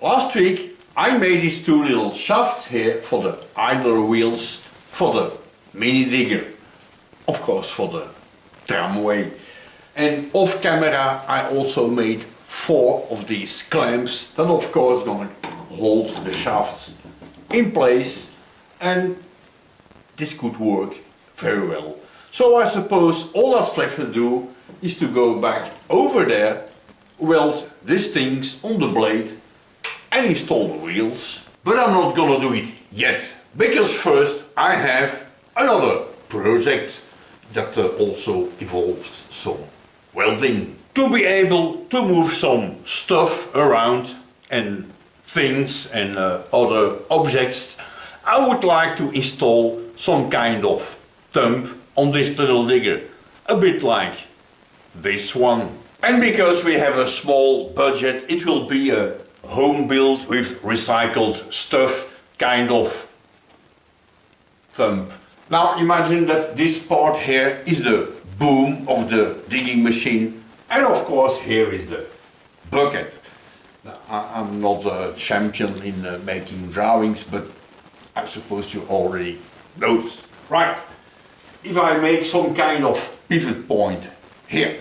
Last week I made these two little shafts here for the idler wheels for the mini digger, of course for the tramway. And off camera I also made 4 of these clamps that of course gonna hold the shafts in place, and this could work very well. So I suppose all that's left to do is to go back over there, weld these things on the blade and install the wheels. But I'm not gonna do it yet, because first I have another project that also involves some welding. To be able to move some stuff around and things and other objects, I would like to install some kind of thumb on this little digger, a bit like this one. And because we have a small budget, it will be a home build with recycled stuff kind of thumb. Now imagine that this part here is the boom of the digging machine, and of course here is the bucket. Now, I'm not a champion in making drawings, but I suppose you already know this. Right, if I make some kind of pivot point here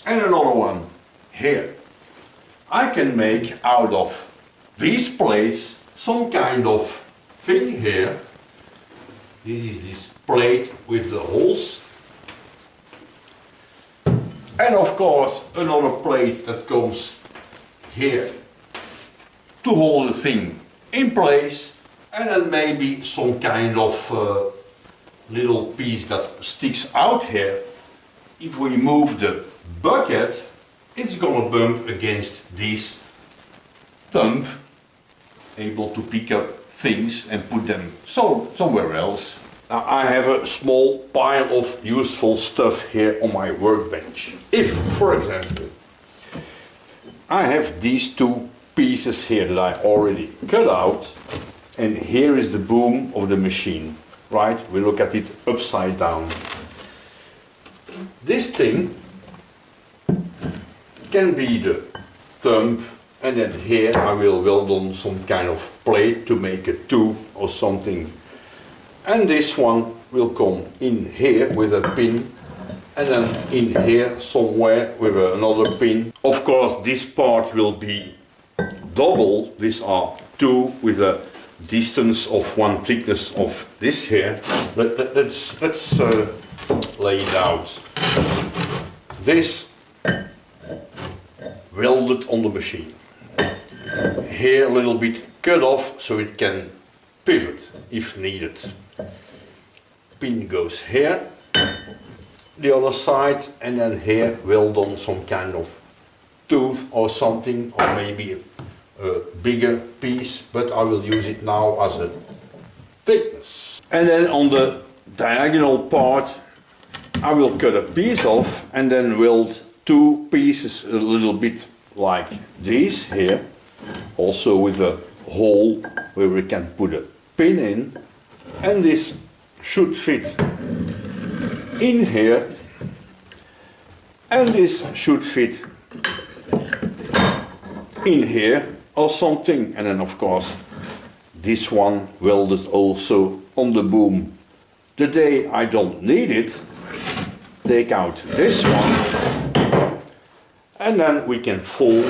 and another one here, I can make out of these plates some kind of thing here. This is this plate with the holes, and of course another plate that comes here to hold the thing in place, and then maybe some kind of little piece that sticks out here. If we move the bucket, it's gonna bump against this thumb, able to pick up things and put them somewhere else. Now I have a small pile of useful stuff here on my workbench. If, for example, I have these 2 pieces here that I already cut out, and here is the boom of the machine, right? We look at it upside down. This thing can be the thumb, and then here I will weld on some kind of plate to make a tooth or something. And this one will come in here with a pin, and then in here somewhere with another pin. Of course this part will be double. These are 2 with a distance of 1 thickness of this here. Let's lay it out. This welded on the machine. Here a little bit cut off so it can pivot if needed. Pin goes here, the other side, and then here weld on some kind of tooth or something, or maybe a bigger piece, but I will use it now as a thickness. And then on the diagonal part I will cut a piece off and then weld 2 pieces a little bit like these here, also with a hole where we can put a pin in, and this should fit in here, and this should fit in here or something. And then of course this one welded also on the boom. The day I don't need it, take out this one, and then we can fold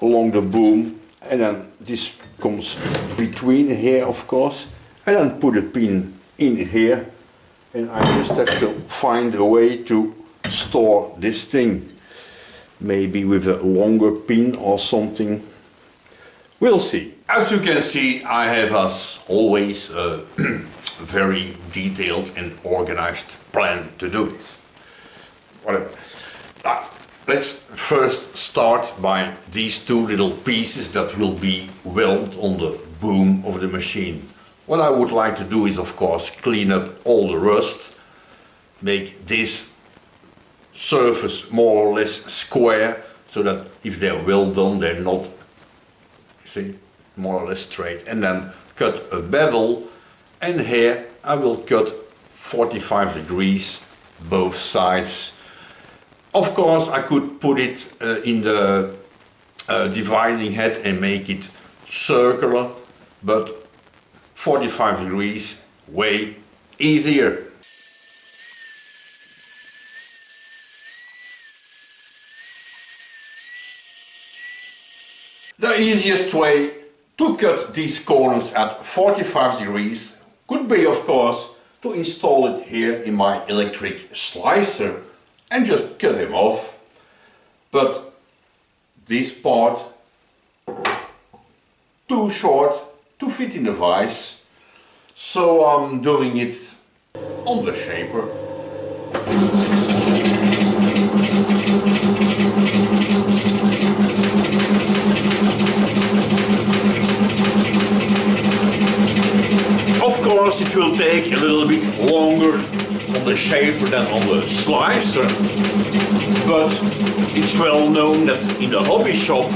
along the boom, and then this comes between here of course, and then put a pin in here, and I just have to find a way to store this thing, maybe with a longer pin or something. We'll see. As you can see, I have as always a very detailed and organized plan to do this. Whatever. Let's first start by these 2 little pieces that will be welded on the boom of the machine. What I would like to do is of course clean up all the rust, make this surface more or less square, so that if they're well done they're not, see, more or less straight, and then cut a bevel, and here I will cut 45 degrees both sides. Of course I could put it in the dividing head and make it circular, but 45 degrees way easier. The easiest way to cut these corners at 45 degrees could be, of course, to install it here in my electric slicer and just cut them off. But this part too short to fit in the vise, so I'm doing it on the shaper. Of course it will take a little bit longer on the shaper than on the slicer, but it's well known that in the hobby shop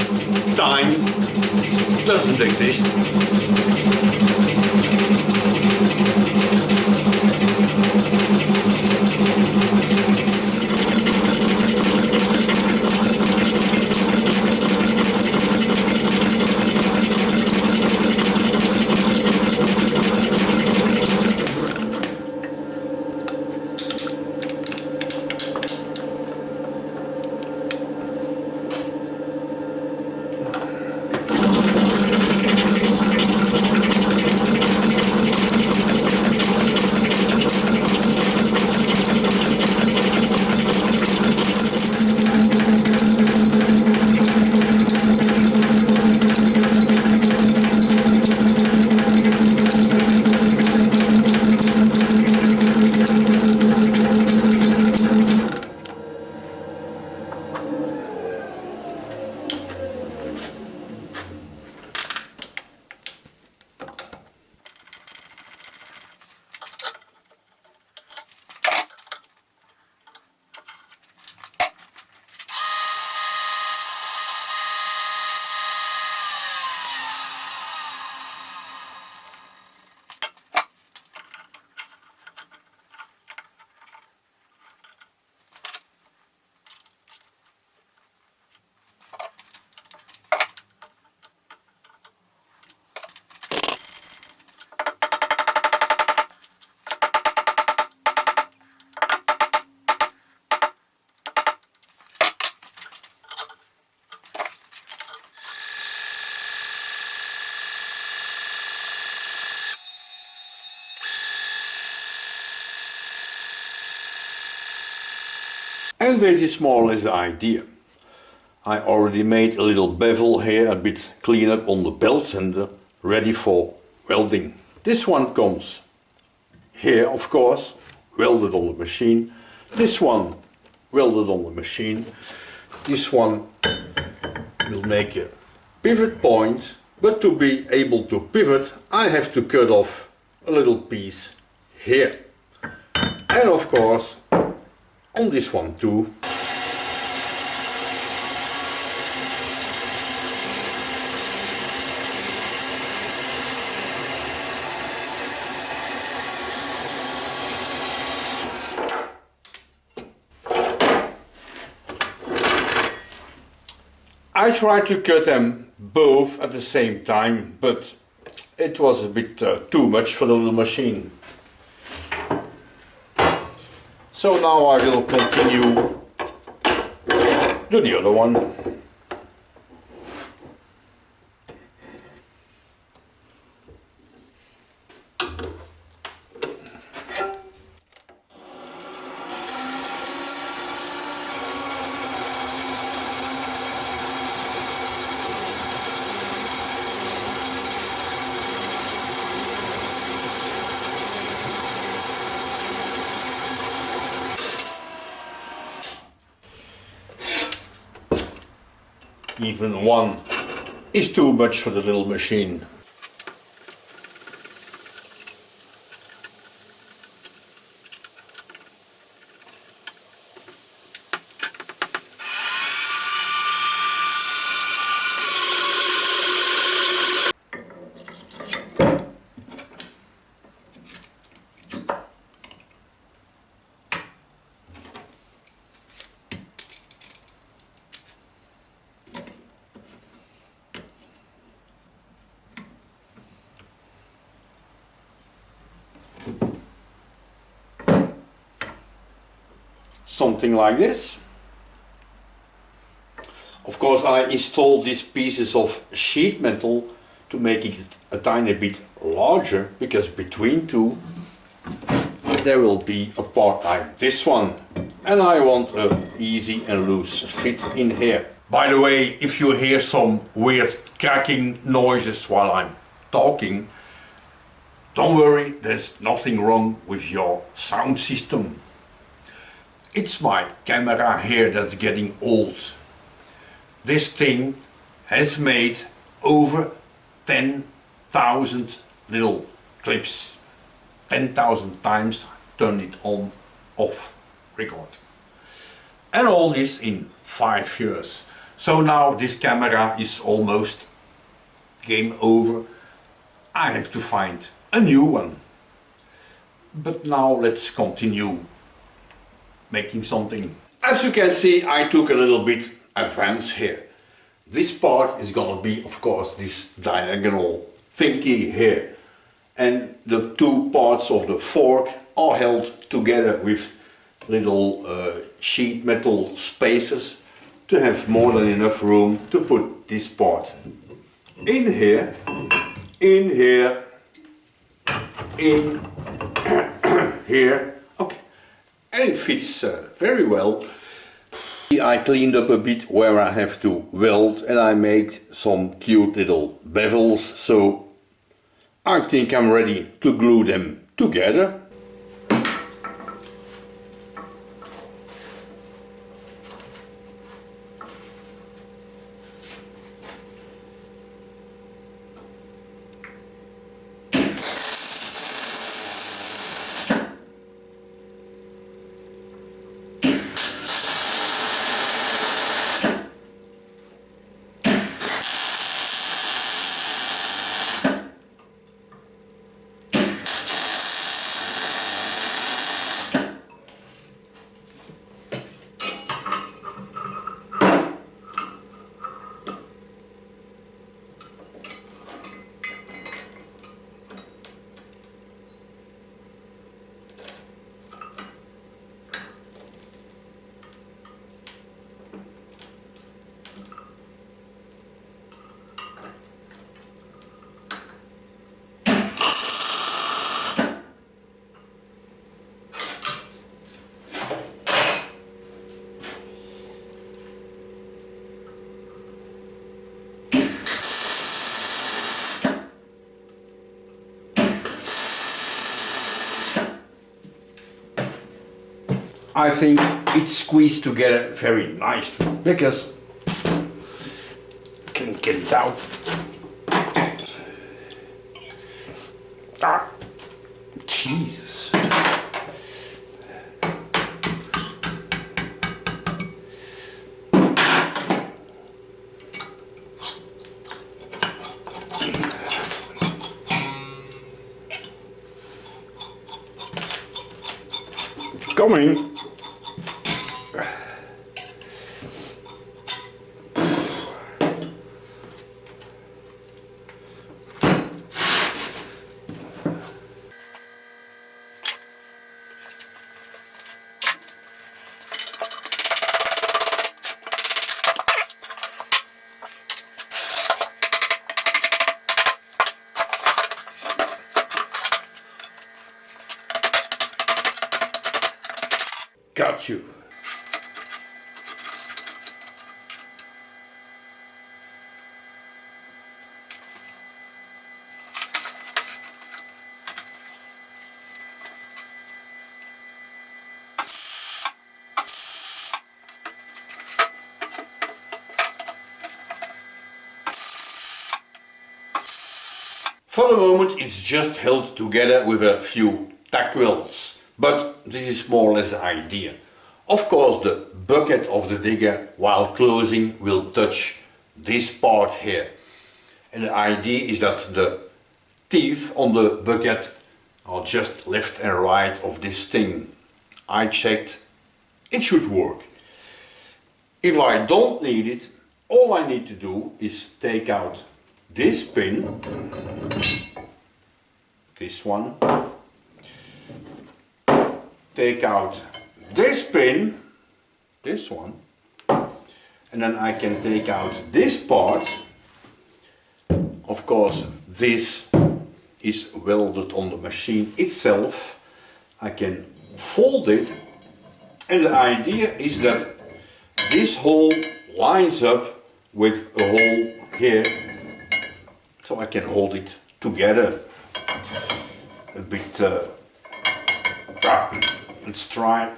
time doesn't exist. And this is more or less the idea. I already made a little bevel here, a bit clean up on the belt and ready for welding. This one comes here, of course, welded on the machine. This one welded on the machine. This one will make a pivot point, but to be able to pivot I have to cut off a little piece here. And of course on this one too. I tried to cut them both at the same time, but it was a bit too much for the little machine. So now I will continue to the other one. Even one is too much for the little machine. something like this. Of course, I installed these pieces of sheet metal to make it a tiny bit larger, because between two there will be a part like this one, and I want an easy and loose fit in here. By the way, if you hear some weird cracking noises while I'm talking, don't worry, there's nothing wrong with your sound system. It's my camera here that's getting old. This thing has made over 10,000 little clips. 10,000 times turn it on, off, record. And all this in 5 years. So now this camera is almost game over. I have to find a new one. But now let's continue making something. As you can see, I took a little bit advance here. This part is gonna be, of course, this diagonal thingy here. And the two parts of the fork are held together with little sheet metal spacers to have more than enough room to put this part in here, in here, in here. Okay, and it fits very well. I cleaned up a bit where I have to weld, and I made some cute little bevels, so I think I'm ready to glue them together. I think it's squeezed together very nicely, because I can get it out. Ah, Jesus. Coming. Got you. For the moment it's just held together with a few tack welds, but this is more or less the idea. Of course the bucket of the digger while closing will touch this part here. And the idea is that the teeth on the bucket are just left and right of this thing. I checked, it should work. If I don't need it, all I need to do is take out this pin, this one, take out this pin, this one, and then I can take out this part. Of course, this is welded on the machine itself. I can fold it, and the idea is that this hole lines up with a hole here, so I can hold it together. A bit, let's try.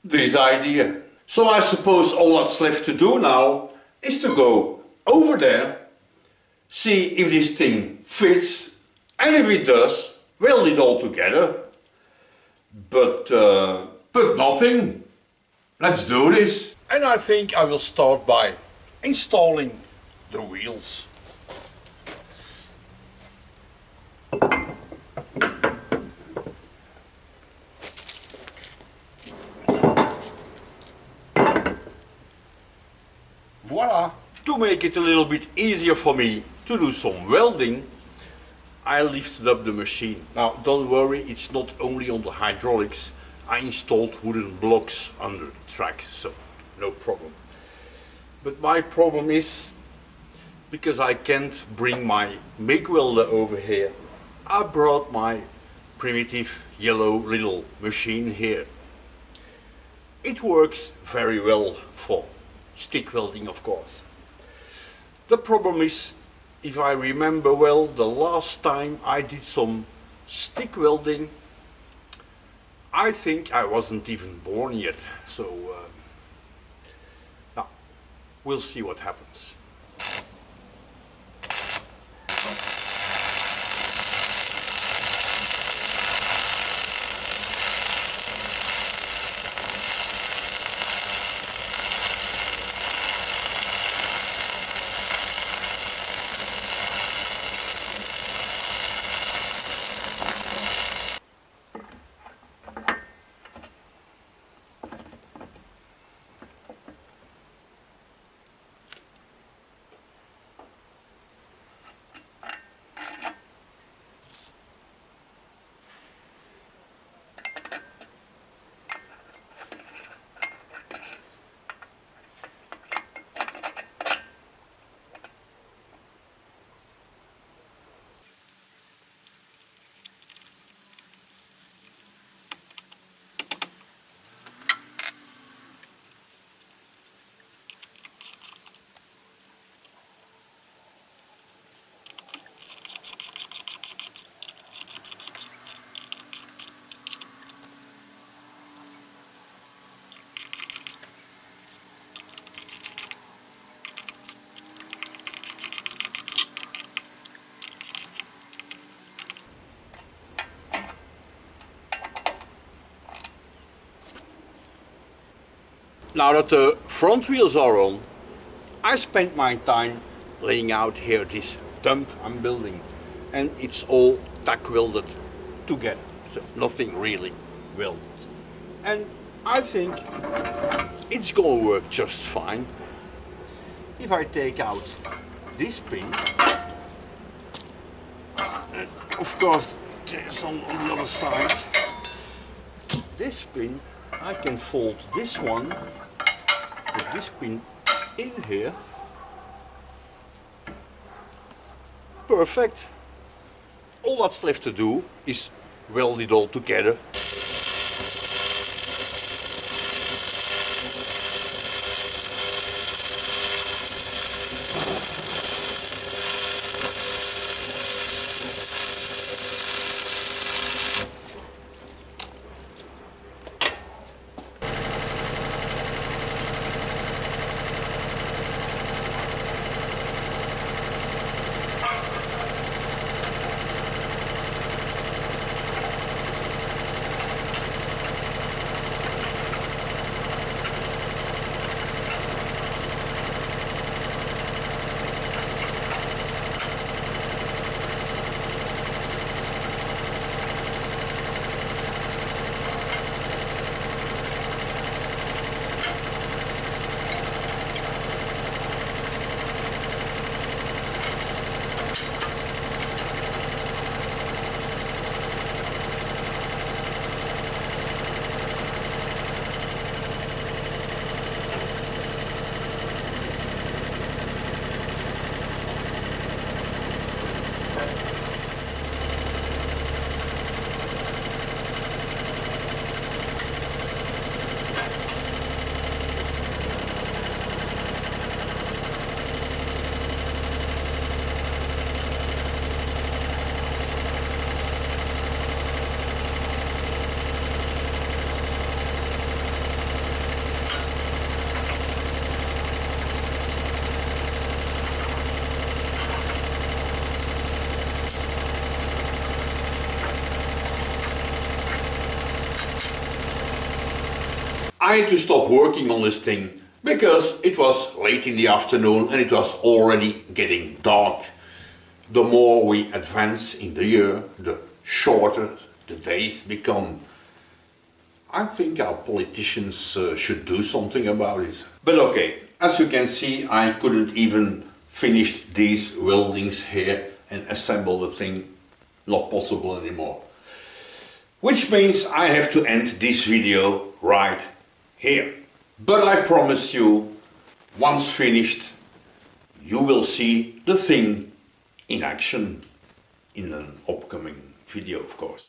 This idea. So I suppose all that's left to do now is to go over there, see if this thing fits, and if it does, weld it all together. But nothing. Let's do this. And I think I will start by installing the wheels. Voila! To make it a little bit easier for me to do some welding, I lifted up the machine. Now don't worry, it's not only on the hydraulics. I installed wooden blocks under the track, so no problem. But my problem is, because I can't bring my MIG welder over here, I brought my primitive yellow little machine here. It works very well for stick welding, of course. The problem is, if I remember well, the last time I did some stick welding, I think I wasn't even born yet, so now we'll see what happens. Now that the front wheels are on, I spent my time laying out here this dump I'm building, and it's all tack welded together, so nothing really welded. And I think it's gonna work just fine. If I take out this pin, and of course there's on the other side this pin, I can fold this one, put this pin in here. Perfect. All that's left to do is weld it all together. I had to stop working on this thing because it was late in the afternoon and it was already getting dark. The more we advance in the year, the shorter the days become. I think our politicians should do something about it. But okay, as you can see, I couldn't even finish these weldings here and assemble the thing. Not possible anymore. Which means I have to end this video right here. But I promise you, once finished, you will see the thing in action in an upcoming video, of course.